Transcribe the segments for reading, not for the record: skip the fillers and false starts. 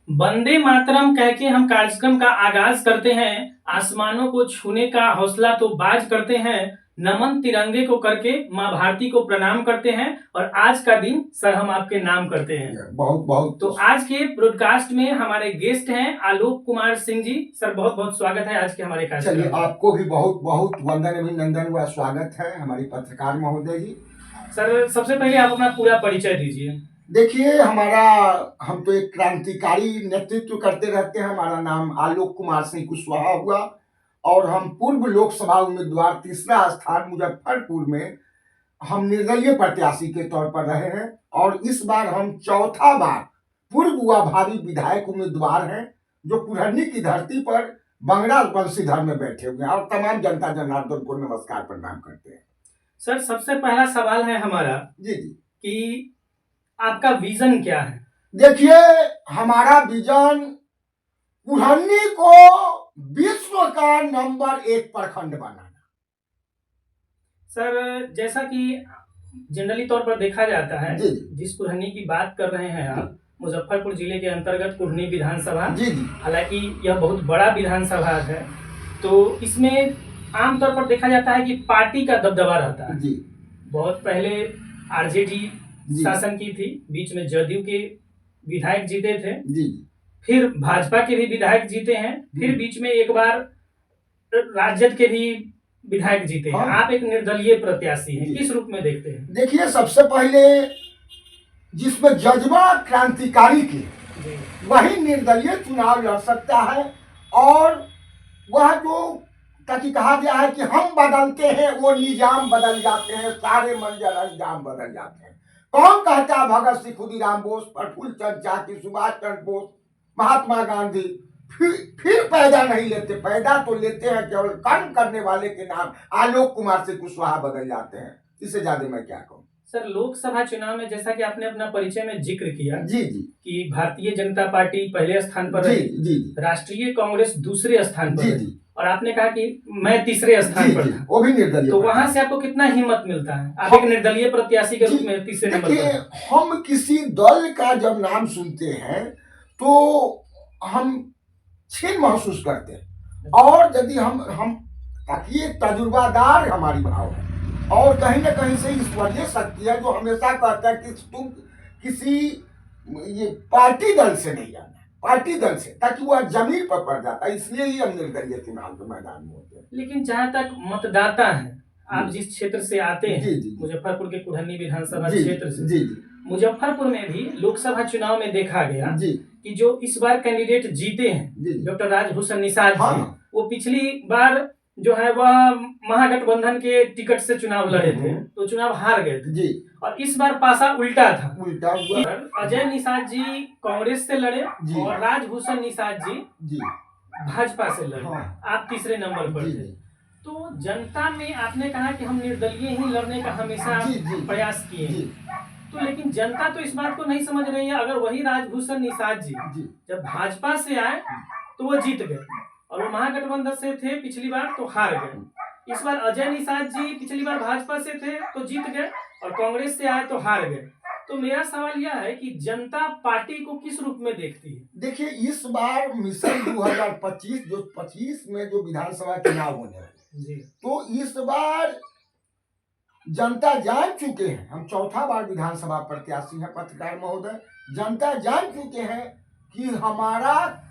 वंदे मातरम कह के हम कार्यक्रम का आगाज करते हैं। आसमानों को छूने का हौसला तो बाज करते हैं। नमन तिरंगे को करके माँ भारती को प्रणाम करते हैं। और आज का दिन सर हम आपके नाम करते हैं। बहुत बहुत तो आज के ब्रॉडकास्ट में हमारे गेस्ट हैं आलोक कुमार सिंह जी। सर बहुत बहुत स्वागत है आज के हमारे कार्यक्रम चलिए, में। आपको भी बहुत बहुत वंदन अभिनंदन व स्वागत है हमारी पत्रकार महोदय जी। सर सबसे पहले आप अपना पूरा परिचय दीजिए। देखिए, हम तो एक क्रांतिकारी नेतृत्व करते रहते हैं। हमारा नाम आलोक कुमार सिंह कुशवाहा हुआ और हम पूर्व लोकसभा उम्मीदवार, तीसरा स्थान मुजफ्फरपुर में हम निर्दलीय प्रत्याशी के तौर पर रहे हैं। और इस बार हम चौथा बार पूर्व व भावी विधायक उम्मीदवार हैं, जो कुल्हनी की धरती पर बंगड़ा बंशीधर में बैठे हुए हैं। और तमाम जनता जनार्दन को नमस्कार प्रणाम करते हैं। सर सबसे पहला सवाल है हमारा जी जी कि आपका विजन क्या है? देखिए, हमारा विजन कुल्हनी को विश्व का नंबर 1 प्रखंड बनाना। सर जैसा कि जनरली तौर पर देखा जाता है, जी जिस कुल्हनी की बात कर रहे हैं आप, मुजफ्फरपुर जिले के अंतर्गत कुल्हनी विधानसभा। जी जी हालांकि यह बहुत बड़ा विधानसभा है, तो इसमें आमतौर पर देखा जाता है कि पार्टी का दबदबा रहता है। जी बहुत पहले आरजेडी जी शासन की थी, बीच में जदयू के विधायक जीते थे, जी फिर भाजपा के भी विधायक जीते हैं, फिर बीच में एक बार राजद के भी विधायक जीते हैं। हाँ। आप एक निर्दलीय प्रत्याशी हैं, जी। किस रूप में देखते हैं? देखिए, सबसे पहले जिसमें जज्बा क्रांतिकारी की वही निर्दलीय चुनाव लड़ सकता है। और वह जो ताकि कहा गया है कि हम बदलते हैं वो निजाम बदल जाते हैं, सारे मंजर अंजाम बदल जाते हैं। कौन कहता है भगत सिंह, खुदीराम बोस, प्रफुल्ल चंद्र चाकी, सुभाष चंद्र बोस, महात्मा गांधी फिर पैदा नहीं लेते। पैदा तो लेते हैं, केवल कर्म करने वाले के नाम आलोक कुमार सिंह कुशवाहा बदल जाते हैं। इससे ज्यादा मैं क्या कहूँ। सर लोकसभा चुनाव में जैसा कि आपने अपना परिचय में जिक्र किया जी जी कि भारतीय जनता पार्टी पहले स्थान पर जी रही, जी राष्ट्रीय कांग्रेस दूसरे स्थान पर जी रही, जी और आपने कहा कि मैं तीसरे स्थान पर था, वो भी निर्दलीय। तो वहां से आपको कितना हिम्मत मिलता है? आप एक निर्दलीय प्रत्याशी के रूप में तीसरे नंबर पर हैं। हम किसी दल का जब नाम सुनते हैं तो हम छीन महसूस करते हैं। और यदि हम ताकि एक तजुर्बादार हमारी भाव है और कहीं ना कहीं से ईश्वरीय शक्ति है, जो हमेशा कहता है कि तुम किसी ये पार्टी दल से नहीं जाना, पार्टी दल से, ताकि वह जमीन पर पड़ जाता है। इसलिए ही हम निर्दलीय चुनाव के मैदान में होते हैं। लेकिन जहाँ तक मतदाता है, आप जिस क्षेत्र से आते हैं, जी, जी। मुजफ्फरपुर के कुल्हनी विधानसभा जी, क्षेत्र से, जी जी मुजफ्फरपुर में भी लोकसभा चुनाव में देखा गया जी कि जो इस बार कैंडिडेट जीते हैं, जी। डॉक्टर राजभूषण निषाद जी, हाँ। वो पिछली बार जो है वह महागठबंधन के टिकट से चुनाव लड़े थे, तो चुनाव हार गए थे जी। और इस बार पासा उल्टा था। उल्टा हुआ। अजय निषाद जी कांग्रेस से लड़े जी। और राजभूषण निषाद जी जी भाजपा से लड़े। हाँ। आप तीसरे नंबर पर जी। थे। तो जनता में आपने कहा कि हम निर्दलीय ही लड़ने का हमेशा जी। प्रयास किए जी। तो लेकिन जनता तो इस बात को नहीं समझ रही है। अगर वही राजभूषण निषाद जी जी। जब भाजपा से आए तो वो जीत गए, और वो महागठबंधन से थे पिछली बार तो हार गए। इस बार अजय निषाद जी पिछली बार भाजपा से थे तो जीत गए, और कांग्रेस से आए तो हार गए। तो मेरा सवाल यह है कि जनता पार्टी को किस रूप में देखती है? देखिए, इस बार मिशन 2025 जो 25 में जो विधानसभा चुनाव होने वाले जी, तो इस बार जनता जान चुके हैं, हम चौथा बार विधानसभा प्रत्याशी हैं पत्रकार महोदय। जनता जान चुके हैं कि हमारा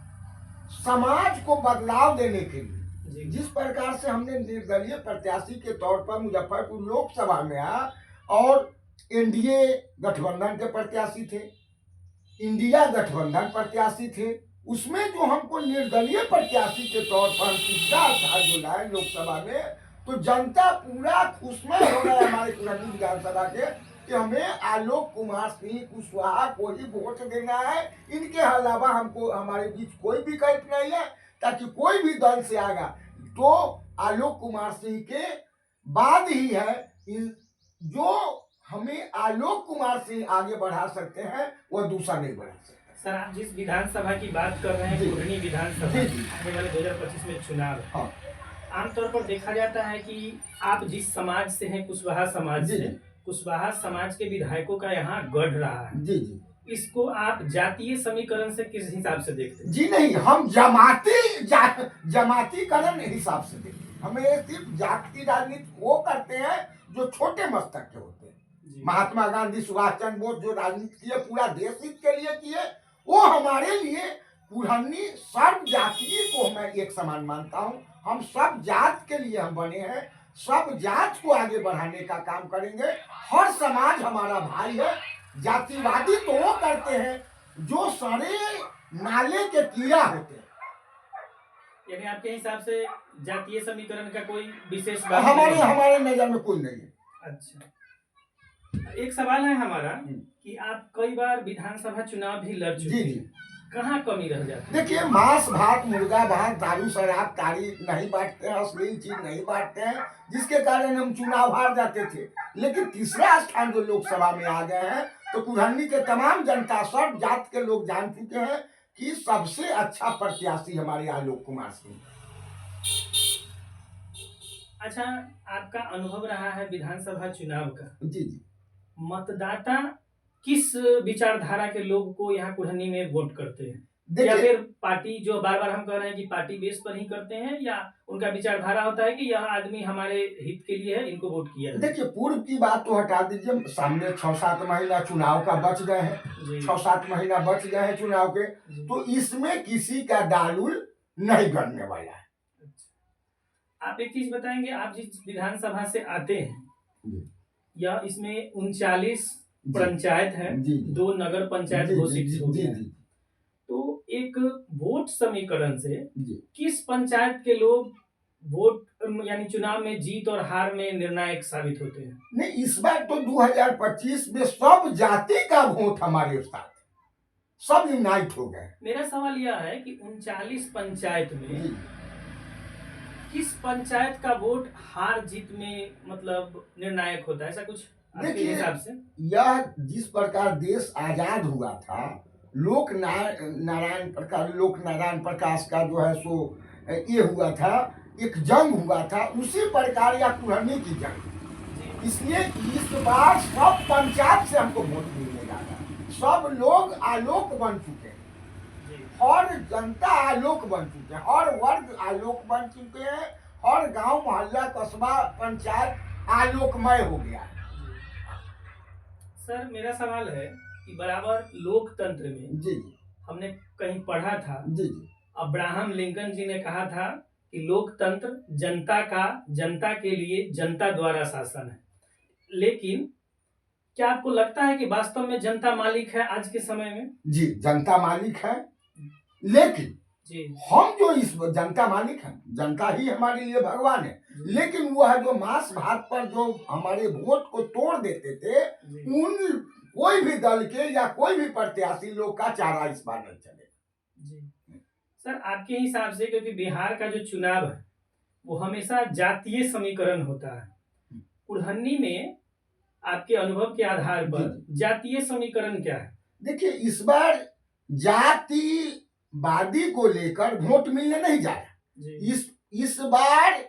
समाज को बदलाव देने के लिए जिस प्रकार से हमने निर्दलीय प्रत्याशी के तौर पर मुजफ्फरपुर लोकसभा में आया, और एनडीए गठबंधन के प्रत्याशी थे, इंडिया गठबंधन प्रत्याशी थे, उसमें जो हमको निर्दलीय प्रत्याशी के तौर पर हम तीसरा स्थान जो लाए लोकसभा में, तो जनता पूरा खुशमय हो गया हमारे कुल्हनी विधानसभा के कि हमें आलोक कुमार सिंह कुशवाहा को ही वोट देना है। इनके अलावा हमको हमारे बीच कोई विकल्प नहीं है, ताकि कोई भी दल से आएगा तो आलोक कुमार सिंह के बाद ही है जो हमें आलोक कुमार सिंह आगे बढ़ा सकते हैं, वह दूसरा नहीं बढ़ा सकता। सर आप जिस विधानसभा की बात कर रहे हैं, कुल्हनी विधानसभा, आने वाले 2025 में चुनाव है। हाँ। आमतौर पर देखा जाता है कि आप जिस समाज से हैं, कुशवाहा समाज से, कुशवाहा समाज के विधायकों का यहाँ गढ़ रहा है। जी जी। इसको आप जातीय समीकरण से किस हिसाब से देखते हैं? जी नहीं, हम जमातीकरण हिसाब से देखते हैं। हमें सिर्फ जाति राजनीति वो करते हैं जो छोटे मस्तक के होते हैं। जी। महात्मा गांधी, सुभाष चंद्र बोस जो राजनीति किए पूरा देश हित के लिए किए, वो हमारे लिए पुरानी सर्व जातीय को मैं एक समान मानता हूँ। हम सब जात के लिए हम बने हैं, सब जात को आगे बढ़ाने का काम करेंगे। हर समाज हमारा भाई है। जातिवादी तो वो करते हैं जो सड़े नाले के कीड़ा होते हैं। यानी आपके हिसाब से जातीय समीकरण का कोई विशेष बात हमारे नहीं है? हमारे नजर में कोई नहीं है। अच्छा, एक सवाल है हमारा कि आप कई बार विधानसभा चुनाव भी लड़ चुके जी हैं, जी। कहाँ कमी रह जाती है? देखिए, मांस भात मुर्गा भात दारू शराब ताड़ी नहीं बांटते हैं, अश्लील चीज नहीं बांटते हैं, जिसके कारण हम चुनाव हार जाते थे। लेकिन तीसरा स्थान जो लोकसभा में आ गए हैं, तो कुल्हनी के तमाम जनता सब जात के लोग जान चुके हैं कि सबसे अच्छा प्रत्याशी हमारे आलोक कुमार सिंह। अच्छा, आपका अनुभव रहा है विधानसभा चुनाव का, जी जी। मतदाता किस विचारधारा के लोग को यहाँ कुल्हनी में वोट करते हैं? या देखिए, फिर पार्टी जो बार बार हम कह रहे हैं कि पार्टी बेस पर ही करते हैं, या उनका विचारधारा होता है कि यह आदमी हमारे हित के लिए है, इनको वोट किया जाए? देखिए, पूर्व की बात तो हटा दीजिए, सामने 6-7 महीना चुनाव का बच गए हैं, जी 6-7 महीना बच गए हैं चुनाव के, जी। तो इसमें किसी का दालुल नहीं गड़ने वाला है। अच्छा। आप एक चीज बताएंगे, आप जिस विधानसभा से आते हैं, जी यह इसमें 39 जी पंचायत है, जी जी 2 नगर पंचायत जी जी घोषित जी हो जी गया है। जी तो एक वोट समीकरण से जी। किस पंचायत के लोग वोट यानी चुनाव में जीत और हार में निर्णायक साबित होते हैं? नहीं, इस बार तो 2025 में सब जाति का वोट हमारे साथ, सब यूनाइट हो गए। मेरा सवाल यह है कि 39 पंचायत में जी। किस पंचायत का वोट हार जीत में मतलब निर्णायक होता है, ऐसा कुछ आपके देखिए, हिसाब से? यह जिस प्रकार देश आजाद हुआ था, लोक नारायण प्रकाश का जो है सो ये हुआ था, एक जंग हुआ था, उसी प्रकार या कुल्हनी की जंग। इसलिए इस बार सब पंचायत से हमको वोट मिलने जा रहा है। सब लोग आलोक बन चुके हैं, हर जनता आलोक बन चुके हैं, हर वर्ग आलोक बन चुके हैं, हर गांव मोहल्ला कस्बा पंचायत आलोकमय हो गया है। सर, मेरा सवाल है कि बराबर लोकतंत्र में जी जी हमने कहीं पढ़ा था, जी जी अब्राहम लिंकन जी ने कहा था कि लोकतंत्र जनता का, जनता के लिए, जनता द्वारा शासन है। लेकिन क्या आपको लगता है कि वास्तव में जनता मालिक है आज के समय में? जी, जनता मालिक है, लेकिन जी हम जो इस जनता मालिक हैं, जनता ही हमारे लिए भगवान है, लेकिन वह जो मांस भात पर जो हमारे वोट को तोड़ देते थे, जी उन कोई भी दल के या कोई भी प्रत्याशी लोग का चारा इस बार नहीं चलेगा। जी। सर, आपके हिसाब से, क्योंकि बिहार का जो चुनाव है वो हमेशा जातीय समीकरण होता है, कुल्हनी में आपके अनुभव के आधार पर जातीय समीकरण क्या है? देखिए, इस बार जातिवादी को लेकर वोट मिलने नहीं जा रहा। जी इस बार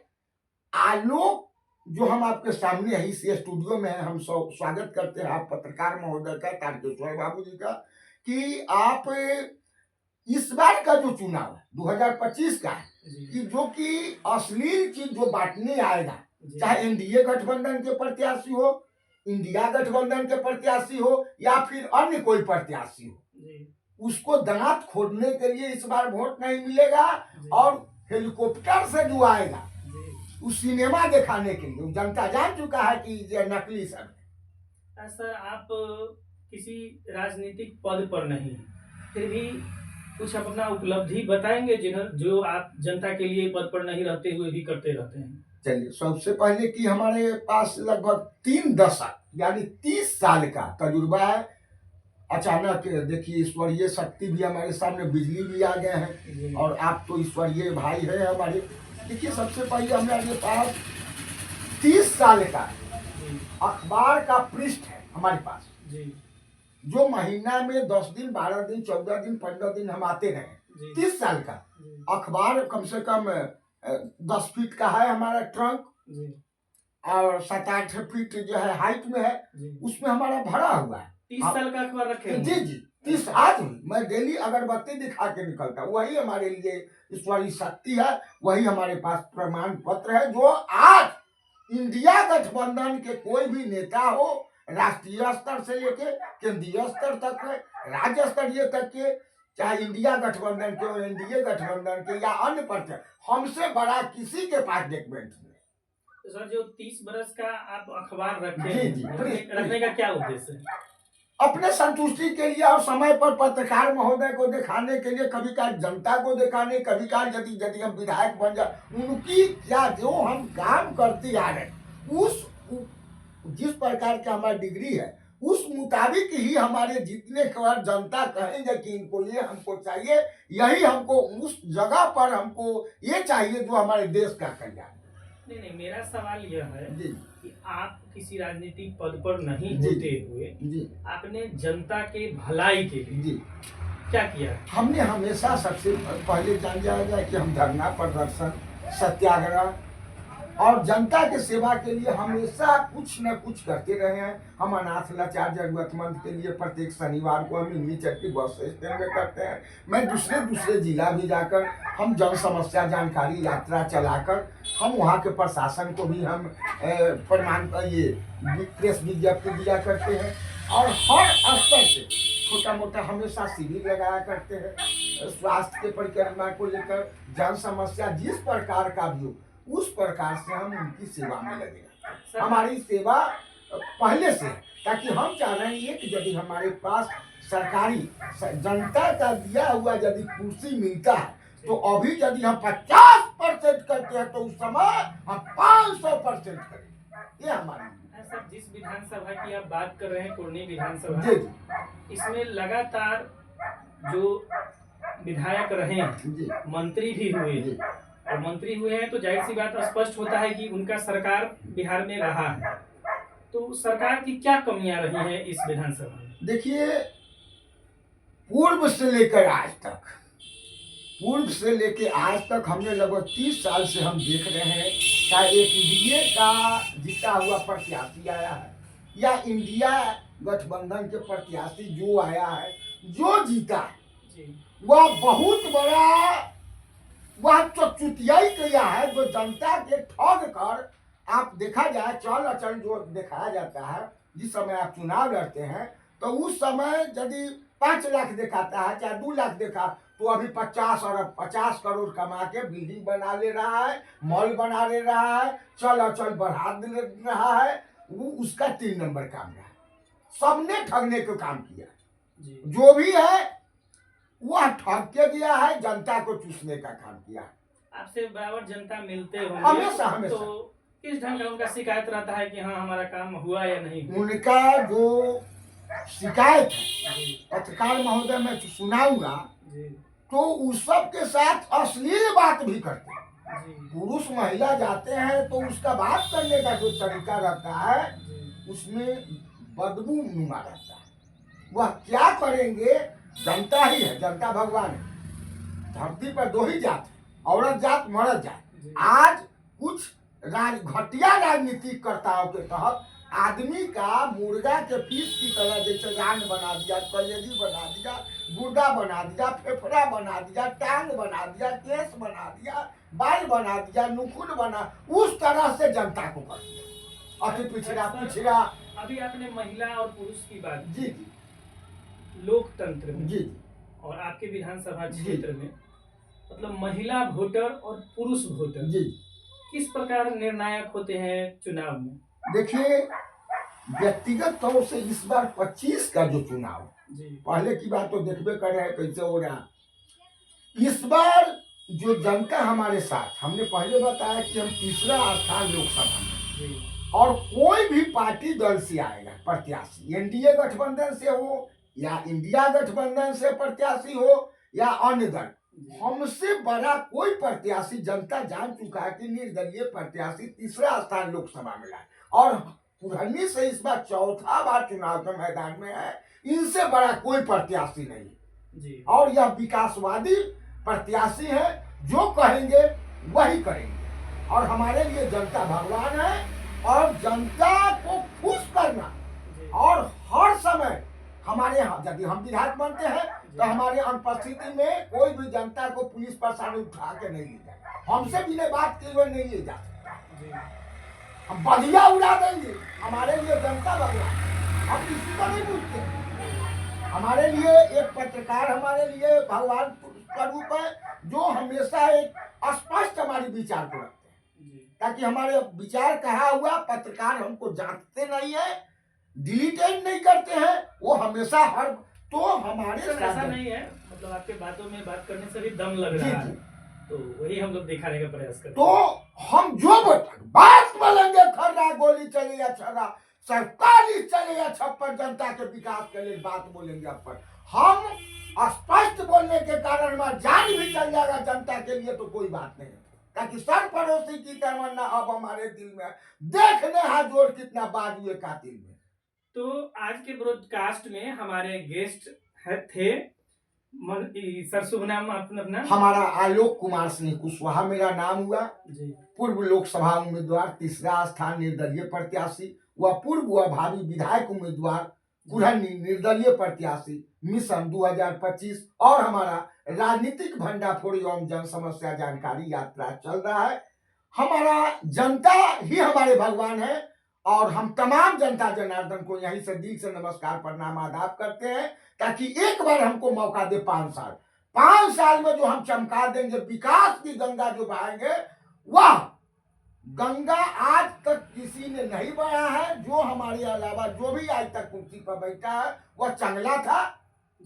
आलोक जो हम आपके सामने है, इस स्टूडियो में हम स्वागत करते हैं आप पत्रकार महोदय का, तारकेश्वर बाबू जी का, कि आप इस बार का जो चुनाव है 2025 का है, कि जो कि अश्लील चीज जो बांटने आएगा, चाहे एनडीए गठबंधन के प्रत्याशी हो, इंडिया गठबंधन के प्रत्याशी हो, या फिर अन्य कोई प्रत्याशी हो, उसको दांत खोदने के लिए इस बार वोट नहीं मिलेगा। और हेलीकॉप्टर से जो आएगा उस सिनेमा दिखाने के लिए जनता जान चुका है कि ये नकली सब है। सर, आप किसी राजनीतिक पद पर नहीं, फिर भी कुछ अपना उपलब्धि बताएंगे जो आप जनता के लिए पद पर नहीं रहते हुए भी करते रहते हैं? चलिए, सबसे पहले कि हमारे पास लगभग 3 दशक यानी 30 साल का तजुर्बा है। अचानक देखिए, ईश्वरीय शक्ति भी हमारे सामने, बिजली भी आ गए हैं, और आप तो ईश्वरीय भाई है हमारे। देखिए, सबसे पहले हमारे पास 30 साल का अखबार का पृष्ठ है हमारे पास, जो महीना में 10 दिन 12 दिन 14 दिन 15 दिन हम आते रहे। 30 साल का अखबार, कम से कम 10 फीट का है हमारा ट्रंक, और 7-8 फीट जो है हाइट में है, उसमें हमारा भरा हुआ है। 30 हाँ। साल का अखबार रखे हैं। जी जी 30 आज भी मैं डेली अगरबत्ती दिखा के निकलता हूँ, वही हमारे लिए ईश्वरीय शक्ति है, वही हमारे पास प्रमाण पत्र है। जो आज इंडिया गठबंधन के कोई भी नेता हो, राष्ट्रीय स्तर से लेके केंद्रीय स्तर तक है, राज्य स्तरीय तक के, चाहे इंडिया गठबंधन के हो, एनडीए गठबंधन के या अन्य पार्टी, हमसे बड़ा किसी के पास डॉक्यूमेंट नहीं। तो सर जो 30 बरस का आप अखबार रखे जी, हैं, जी, रखने का क्या उद्देश्य है? अपने संतुष्टि के लिए और समय पर पत्रकार महोदय को दिखाने के लिए, कभी काल जनता को दिखाने, कभी काल यदि यदि हम विधायक बन जाए, उनकी क्या जो हम काम करते आ रहे जिस प्रकार का हमारी डिग्री है उस मुताबिक ही हमारे जीतने के बाद जनता कहेंगे कि इनको ये हमको चाहिए, यही हमको उस जगह पर हमको ये चाहिए जो हमारे देश का कल्याण। नहीं, मेरा सवाल यह है जी कि आप किसी राजनीतिक पद पर नहीं जी, होते हुए जी आपने जनता के भलाई के लिए जी क्या किया? हमने हमेशा सबसे पहले जान जाएगा कि हम धरना प्रदर्शन, सत्याग्रह और जनता के सेवा के लिए हमेशा कुछ न कुछ करते रहे हैं। हम अनाथ लाचार जरूरतमंद के लिए प्रत्येक शनिवार को हम इंग्लिश चट्टी बस स्टैंड में करते हैं। मैं दूसरे जिला भी जाकर हम जन समस्या जानकारी यात्रा चलाकर हम वहाँ के प्रशासन को भी हम प्रमाण ये प्रेस विज्ञप्ति दिया करते हैं। और हर स्तर से छोटा मोटा हमेशा शिविर लगाया करते हैं, स्वास्थ्य के परिक्रमा को लेकर, जन समस्या जिस प्रकार का भी हो उस प्रकार से हम उनकी सेवा में लगे। हमारी सेवा पहले से है, ताकि हम चाह रहे हैं कि यदि हमारे पास सरकारी जनता का दिया हुआ यदि कुर्सी मिलता है तो अभी यदि हम 50% करते हैं तो उस समय हम 500% करेंगे। ये हमारी सर जिस विधानसभा की आप बात कर रहे हैं, पूर्णी विधानसभा, जी जी इसमें लगातार जो विधायक रहे हैं, जी मंत्री भी हुए जी और मंत्री हुए हैं तो जाहिर सी बात स्पष्ट होता है कि उनका सरकार बिहार में रहा है। तो सरकार की क्या कमियां रही हैं इस विधानसभा में? देखिए, पूर्व से लेकर आज तक हमने लगभग 30 साल से हम देख रहे हैं, चाहे एक एनडीए का जीता हुआ प्रत्याशी आया है या इंडिया गठबंधन के प्रत्याशी जो आया है, जो जीता है वह बहुत बड़ा, वह चुतियाई किया है जो जनता के ठग कर। आप देखा जाए चल अचल जो दिखाया जाता है, जिस समय आप चुनाव लड़ते हैं तो उस समय यदि 5 लाख दिखाता है चाहे 2 लाख देखा तो अभी 50 करोड़ कमा के बिल्डिंग बना ले रहा है, मॉल बना ले रहा है, चल अचल बढ़ा दे रहा है। वो उसका 3 नंबर काम रहा, सबने ठगने का काम किया। जो भी है वह ठग के दिया है, जनता को चूसने का काम किया। आपसे बराबर जनता मिलते होंगे, हमेशा तो किस ढंग का उनका शिकायत रहता है कि हाँ हमारा काम हुआ या नहीं? उनका जो शिकायत है पत्रकार महोदय मैं सुनाऊंगा तो उस सब के साथ अश्लील बात भी करते हैं। पुरुष महिला जाते हैं तो उसका बात करने का जो तरीका रहता है उसमें बदबू नुमा रहता है। वह क्या करेंगे, जनता ही है, जनता भगवान है। धरती पर 2 ही जात है, औरत जात मर्द जात। आज कुछ घटिया राजनीतिक कर्ताओं के तहत आदमी का मुर्गा के पीस की तरह जैसे रान बना दिया, कलेजी बना दिया, गुर्दा बना दिया, फेफड़ा बना दिया, टांग बना दिया, केस बना दिया, बाल बना दिया, नुखुन बना, उस तरह से जनता को कर दिया। अति पिछड़ा। अभी आपने महिला और पुरुष की बात जी जी लोकतंत्र में जी और आपके विधानसभा क्षेत्र में मतलब महिला वोटर और पुरुष वोटर जी किस प्रकार निर्णायक होते हैं चुनाव में? देखिए, व्यक्तिगत तौर से इस बार 25 का जो चुनाव, पहले की बात तो देखबे कर रहे हैं कैसे हो रहा। इस बार जो जनता हमारे साथ, हमने पहले बताया कि हम 3रा स्थान लोकसभा में, और कोई भी पार्टी दल से आएगा प्रत्याशी, एनडीए गठबंधन से हो या इंडिया गठबंधन से प्रत्याशी हो या अन्य दल, हमसे बड़ा कोई प्रत्याशी जनता जान चुका है कि निर्दलीय प्रत्याशी 3रा स्थान लोकसभा में लाए और पुरानी से इस बार 4था बार चुनाव के मैदान में है। इनसे बड़ा कोई प्रत्याशी नहीं और यह विकासवादी प्रत्याशी है, जो कहेंगे वही करेंगे। और हमारे लिए जनता भगवान है और जनता को खुश करना और हर समय हमारे यहाँ यदि हम विधायक बनते हैं तो हमारे अनुपस्थिति में कोई भी जनता को पुलिस प्रशासन उठा के नहीं ले जाए, हमसे बिना बात किए हुए नहीं ले जा सकते। जी हम बढ़िया उड़ा देंगे, हमारे लिए जनता भगवान, हम किसी को नहीं पूछते। हमारे लिए एक पत्रकार हमारे लिए भगवान का रूप है, जो हमेशा एक स्पष्ट हमारे विचार को रखते हैं, जी ताकि हमारे विचार कहा हुआ पत्रकार हमको जांचते नहीं है, डिलीटेड नहीं करते हैं, वो हमेशा हर तो हमारे सर ऐसा साथ नहीं है, मतलब आपके बातों में बात करने से भी दम लग जी रहा जी। है, तो वही हम लोग दिखाने का प्रयास करते तो हम जो बात बोलेंगे, खर्रा गोली चलेगा, छर्रा 47 चलेगा, 56 जनता के विकास के लिए बात बोलेंगे। अपन हम स्पष्ट बोलने के कारण हमारा जान भी चल जाएगा जनता के लिए, तो कोई बात नहीं, ताकि सर पड़ोसी की तमन्ना अब हमारे दिल में, देखने हाथ जोड़ कितना बाज हुए कातिल में। तो आज के ब्रॉडकास्ट में हमारे गेस्ट थे सर, शुभ नाम अपना? हमारा आलोक कुमार सिंह कुशवाहा मेरा नाम हुआ, जी पूर्व लोकसभा उम्मीदवार, तीसरा स्थान निर्दलीय प्रत्याशी, व पूर्व व भावी विधायक उम्मीदवार, कुरहनी निर्दलीय प्रत्याशी, मिशन 2025, और हमारा राजनीतिक भंडाफोड़ एवं जन समस्या जानकारी यात्रा चल रहा है। हमारा जनता ही हमारे भगवान है, और हम तमाम जनता जनार्दन को यहीं से दिल से नमस्कार प्रणाम आदाब करते हैं, ताकि एक बार हमको मौका दे। 5 साल में जो हम चमका देंगे, विकास की गंगा जो बहाएंगे, वह गंगा आज तक किसी ने नहीं बढ़ा है। जो हमारे अलावा जो भी आज तक कुर्सी पर बैठा है, वह चंगला था,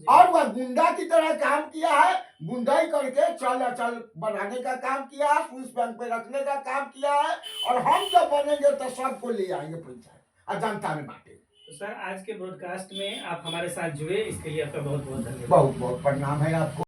और वह गुंडा की तरह काम किया है, गुंडाई करके चल अचल बढ़ाने का काम किया है, स्विस बैंक पे रखने का काम किया है, और हम जब बनेंगे तो सबको ले आएंगे पैसा और जनता में बांटेंगे। तो सर, आज के ब्रॉडकास्ट में आप हमारे साथ जुड़े, इसके लिए आपका बहुत बहुत धन्यवाद। बहुत बहुत प्रणाम है आपको।